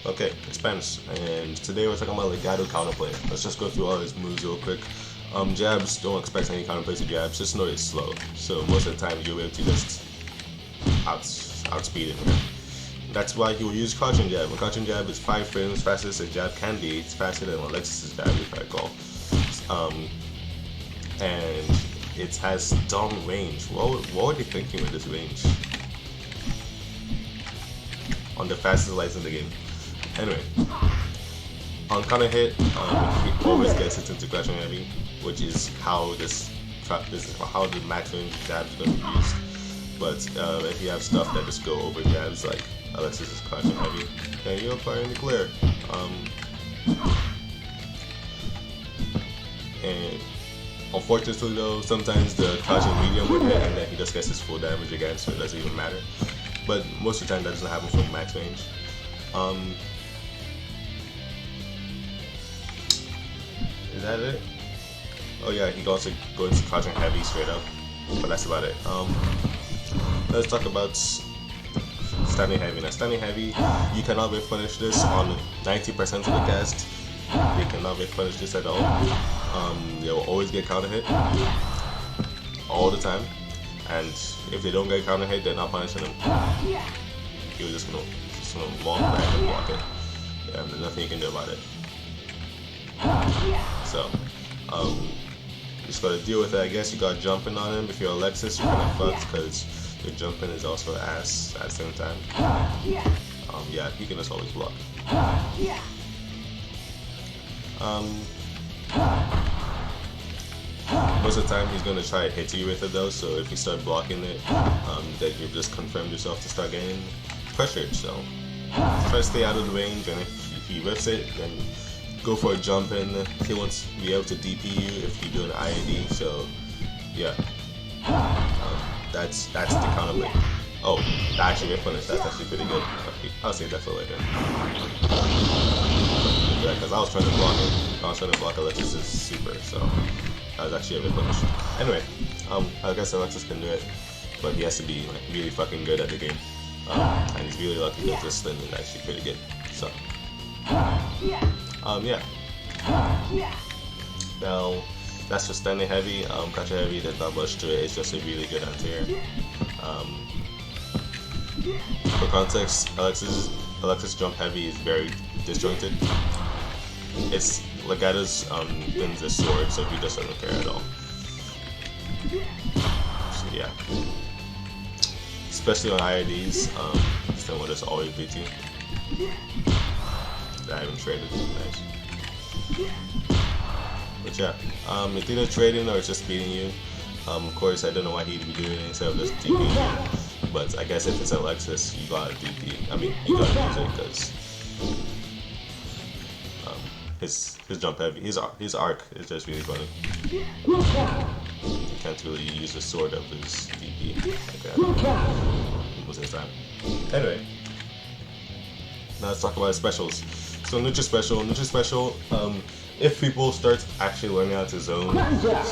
Okay, it's Spanish, and today we're talking about Legato Counterplay. Let's just go through all his moves real quick. Jabs, don't expect any counterplays to jabs, just know it's slow. So most of the time you'll be able to just outspeed him. That's why he will use crouching jab. A crouching jab is 5 frames fastest a jab can be. It's faster than Alexis's jab, if I recall. And it has dumb range. What were they thinking with this range? On the fastest lights in the game. Anyway, on counter hit, he always gets it into crouching heavy, which is how this is how the max range jab is going to be used. But if you have stuff that just go over jabs like Alexis is crouching heavy, then you'll fire in the clear. And unfortunately though, sometimes the crouching medium would hit and then he just gets his full damage again, so it doesn't even matter. But most of the time that doesn't happen from max range. Is that it? Oh yeah, he can also go into crouching heavy straight up, but that's about it. Let's talk about standing heavy. Now standing heavy, you cannot replenish this on 90% of the cast. You cannot replenish this at all. They will always get counter hit all the time, and if they don't get counter hit, they're not punishing them. You're just gonna walk back and block it. Yeah, there's nothing you can do about it. So, you just gotta deal with it. I guess you got jumping on him. If you're Alexis, you're kind of fucked because your jumping is also ass at the same time. Yeah, he can just always block. Most of the time he's gonna try to hit you with it though. So if you start blocking it, then you've just confirmed yourself to start getting pressured. So try to stay out of the range, and if he whiffs it, then go for a jump in. He won't be able to DP you if you do an IND. So yeah, that's the counterplay. Oh, that actually replenished. That's actually pretty good. Okay, I'll save that for later. Yeah, because I was trying to block it. I was trying to block Alexis's super, so that was actually a replenish. Anyway, I guess Alexis can do it, but he has to be like really fucking good at the game. And he's really lucky because this thing is actually pretty good. So, yeah. Now, that's for standing heavy. Crouching heavy, there's not much to it. It's just a really good anti-air. For context, Alexis jump heavy is very disjointed. It's Legato's been the sword, so he just doesn't care at all. So yeah. Especially on IRDs, then will just always beat you. I haven't traded, nice. But yeah, it's either trading or it's just beating you. Of course, I don't know why he'd be doing it instead of just DPing you. But I guess if it's Alexis, you gotta DP. I mean, you gotta use it because his jump heavy, his arc is just really funny. You can't really use the sword of his DP like that most of the time. Anyway, now let's talk about his specials. So Nutra special, if people start actually learning how to zone,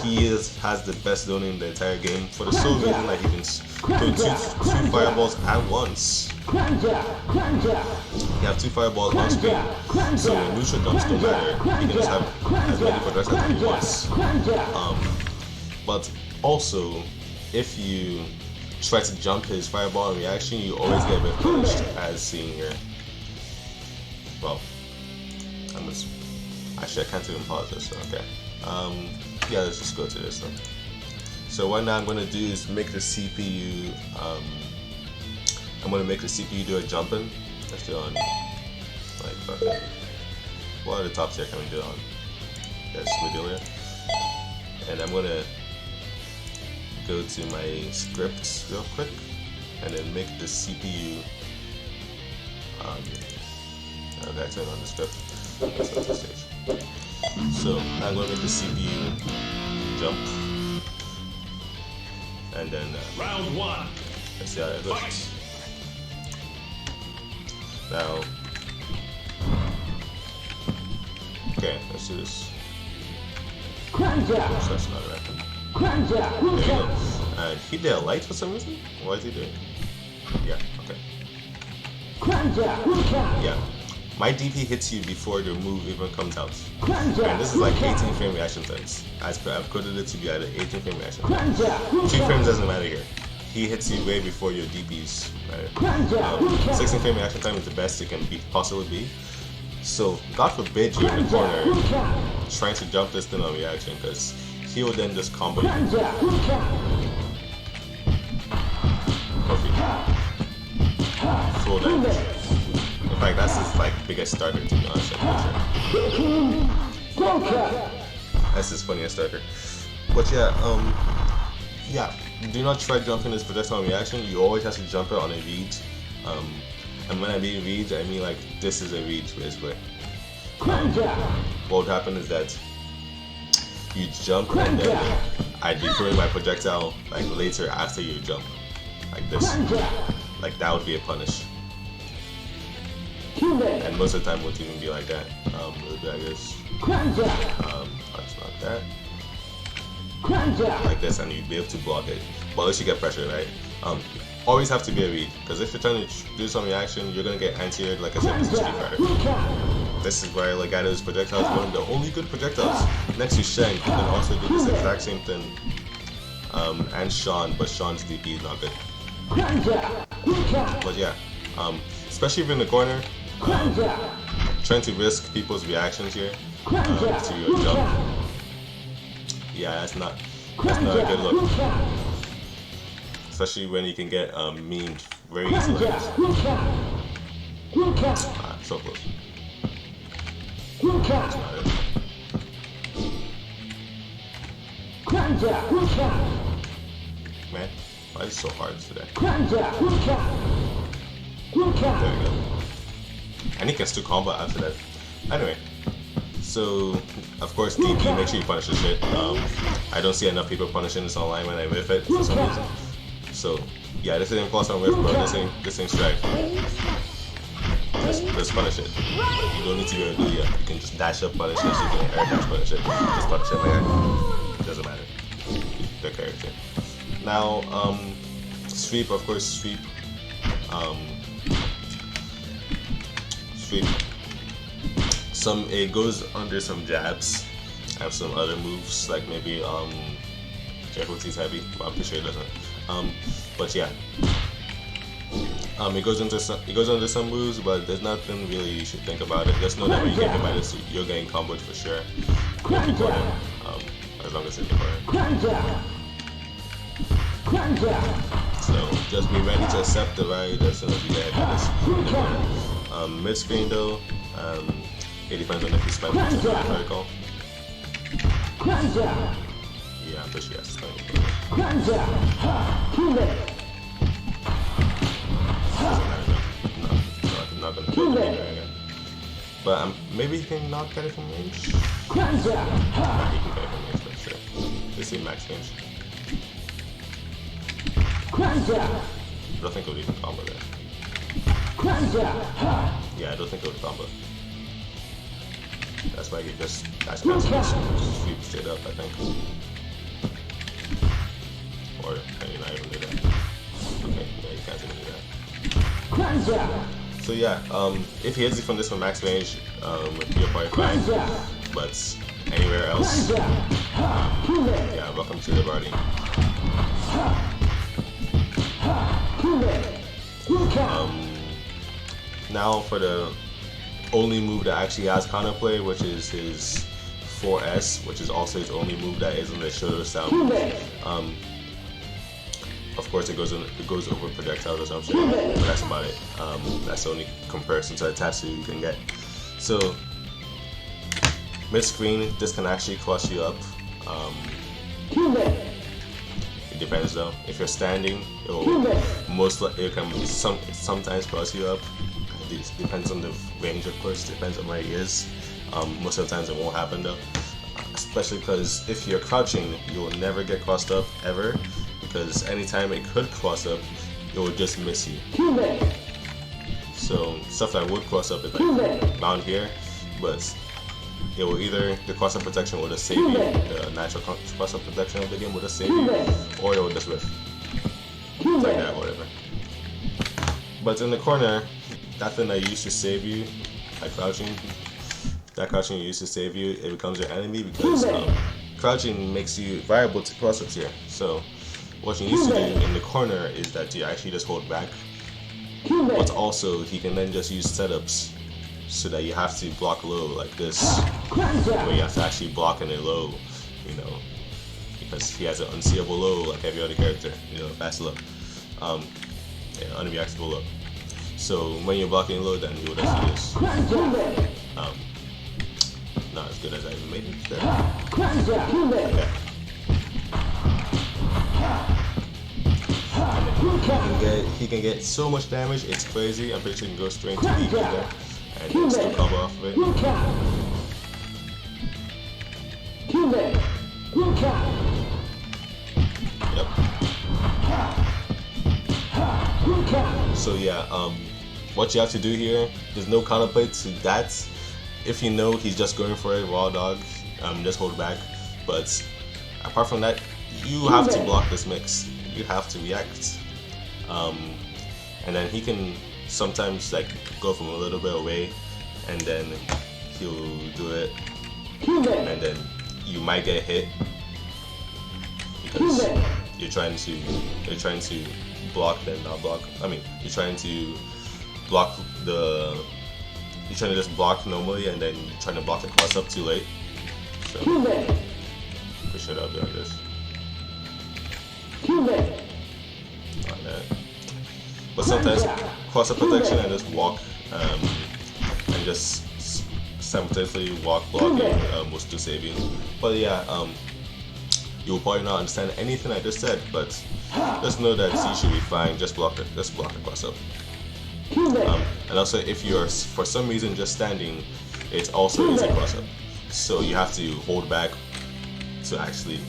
he has the best zoning in the entire game for the sole reason that he can throw two fireballs at once. You have 2 fireballs on screen, so when neutral dumps don't matter, he can just have as many projectiles as he wants. But also, if you try to jump his fireball in reaction, you always get replenished, as seen here. Well, actually I can't even pause this, so okay. Yeah, let's just go to this then. So what now I'm gonna do is make the CPU do a jumping. Let's do it on like fucking what are the top tier can we do it on? Yes, Medelia. And I'm gonna go to my scripts real quick and then make the CPU okay, turn on the script. That's not the stage. So now I'm going to make the CPU jump, and then round 1. Let's see how that goes. Now, okay, let's do this. Oops, that's not right. There we go. And he did a light for some reason. What is he doing? Yeah. Okay. Yeah. my DP hits you before the move even comes out. And this is like 18 frame reaction times. I've coded it to be at an 18 frame reaction time. 2 frames doesn't matter here. He hits you way before your DPs. Right? 16 frame reaction time is the best it can possibly be. So God forbid you're in the corner trying to jump this thing on reaction, because he will then just combo you. Perfect. Full damage. In fact, that's his like biggest starter, to be honest. I'm pretty sure. That's his funniest starter. But yeah, do not try jumping this projectile on reaction. You always have to jump it on a read. And when I mean read, I mean like this is a read basically. What would happen is that you jump and then I defer my projectile like later after you jump, like this. Like that would be a punish. And most of the time it won't even be like that. It'll be like this. Punch like that. Like this, and you'd be able to block it. But at least you get pressure, right? Always have to be a read, because if you're trying to do some reaction, you're gonna get anti-aired. Like I said, this is Street Fighter. This is why Legato's projectile is one of the only good projectiles. Next to Shank, you can also do this exact same thing. And Sean, but Sean's DP is not good. But yeah, especially if you're in the corner, trying to risk people's reactions here to your jump. Yeah, that's not a good look. Especially when you can get memed very easily. So close. That's not it. Man, why is it so hard today? There we go. And he can still combo after that. Anyway, so of course DP, make sure you punish the shit. I don't see enough people punishing this online when I whiff it for some reason. So yeah, this ain't plus on whiff, bro. This ain't strike. Just punish it. But you don't need to go do it. You can just dash up punish it, so you can air dash punish it. Just punish it like that. It doesn't matter. The character. Now, sweep, of course, sweep. Sweep. It goes under some jabs. I have some other moves, like maybe Jeffrey's heavy, but I'm pretty sure it doesn't. But yeah. It goes under some moves, but there's nothing really you should think about it. Just know that when you get hit by this, you're getting comboed for sure. As long as it's in the corner. So just be ready to accept the ride as soon as you get hit by this. Mid screen though, it depends on if you spend much of the protocol. Yeah, I'm pretty sure yes. Not gonna kill the leader again. But maybe he can not get it from range. Nah, he can get it from range, but sure. This is max range. I don't think it would even combo there. Yeah, I don't think it would combo. That's why he just sweep straight up, I think. Or can you not even do that? Okay, yeah, you can't even do that. So yeah, if he hits you from this one max range, you're probably fine. But anywhere else, yeah, welcome to the party. Now for the only move that actually has counterplay, which is his 4S, which is also his only move that isn't a shoulder sound. Of course, it goes over projectiles or something, but that's about it. That's the only comparison to a tattoo you can get. So mid screen, this can actually cross you up. It depends though. If you're standing, it can sometimes cross you up. It depends on the range, of course. Depends on where he is. Most of the times it won't happen though. Especially because if you're crouching, you will never get crossed up ever. Because anytime it could cross up, it will just miss you. So stuff that would cross up is like bound here, but it will either the cross up protection will just save you, the natural cross up protection of the game will just save you, or it will just whiff. Like that, whatever. But in the corner, that thing that used to save you like crouching. That crouching you use to save you, it becomes your enemy because crouching makes you viable to cross-ups here. So what you need to do in the corner is that you actually just hold back. But also he can then just use setups so that you have to block low like this, where you have to actually block in a low, you know, because he has an unseeable low like every other character, you know, fast low, yeah, unreactable low. So when you're blocking low, then you would actually just not as good as I made it there. Okay. He can get so much damage, it's crazy. I'm pretty sure he can go straight to DP there and then still cover off of it. Yep. So yeah, what you have to do here, there's no counterplay to that. If you know he's just going for it raw dog, just hold back. But apart from that, you have to block this mix. You have to react. And then he can sometimes like go from a little bit away, and then he'll do it, and then you might get hit because you're trying to block then not block. I mean, you're trying to block the. You're trying to just block normally, and then you're trying to block the cross up too late. So we should have done this. Like that. But sometimes cross up protection and just walk, and just simultaneously walk blocking will still save you. But yeah, you'll probably not understand anything I just said, but just know that you should be fine. Just block the cross up. And also, if you're for some reason just standing, it's also is a cross up. So you have to hold back to actually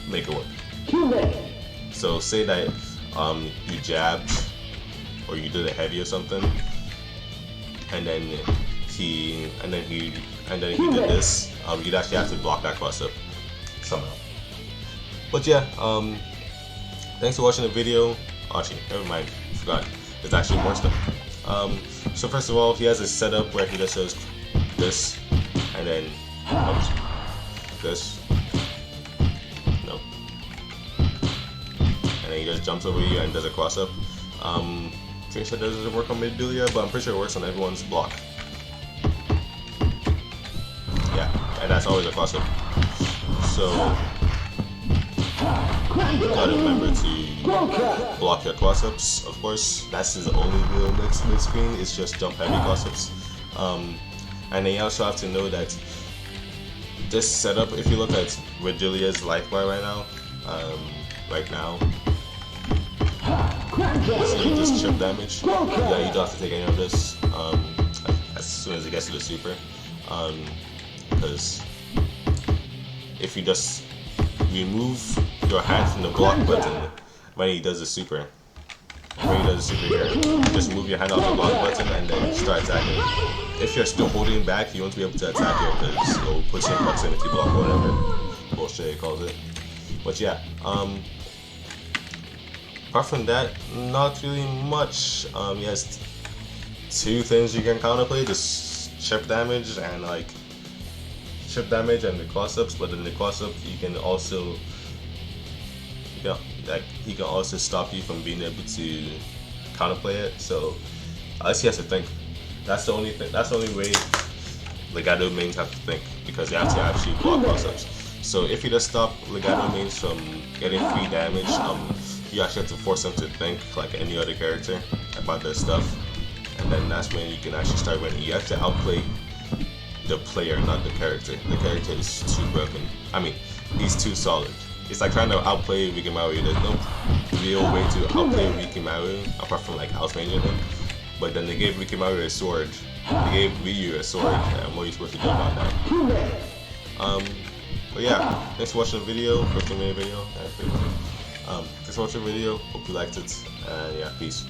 make it work. So say that you jabbed or you did a heavy or something, and then he did this. You'd actually have to block that cross up somehow. But yeah, thanks for watching the video. Actually, never mind, forgot. There's actually more stuff. So first of all, he has a setup where he just does this, and then this, no, and then he just jumps over you and does a cross up. Pretty sure that doesn't work on Mid-Dulia, but I'm pretty sure it works on everyone's block. Yeah, and that's always a cross up. So you gotta remember to block your cross-ups, of course. That's his only real mid-screen, it's just jump heavy cross-ups. And then you also have to know that this setup, if you look at Vidilia's life bar right now, so you just chip damage. Yeah, you don't have to take any of this as soon as it gets to the super. Because if you just remove your hand from the block button when he does the super, here, just move your hand off the block button and then start attacking. If you're still holding back, you won't be able to attack here because it'll put you in proximity block or whatever bullshit it calls it. But yeah, apart from that, not really much. He has two things you can counterplay: just chip damage and the cross-ups. But in the cross-up, he can also stop you from being able to counterplay it. So at least he has to think. That's the only thing. That's the only way Legato mains have to think, because they have to actually block cross-ups. So if you just stop Legato mains from getting free damage, you actually have to force them to think like any other character about their stuff, and then that's when you can actually start winning. You have to outplay the player, not the character. The character is too broken. I mean, he's too solid. It's like trying to outplay Rikimaru. There's no real way to outplay Rikimaru apart from like outranging him. But then they gave Rikimaru a sword. They gave Ryu a sword, and what are you supposed to do about that? But yeah, thanks for watching the video. 15-minute video. Thanks for watching the video. Hope you liked it. And yeah, peace.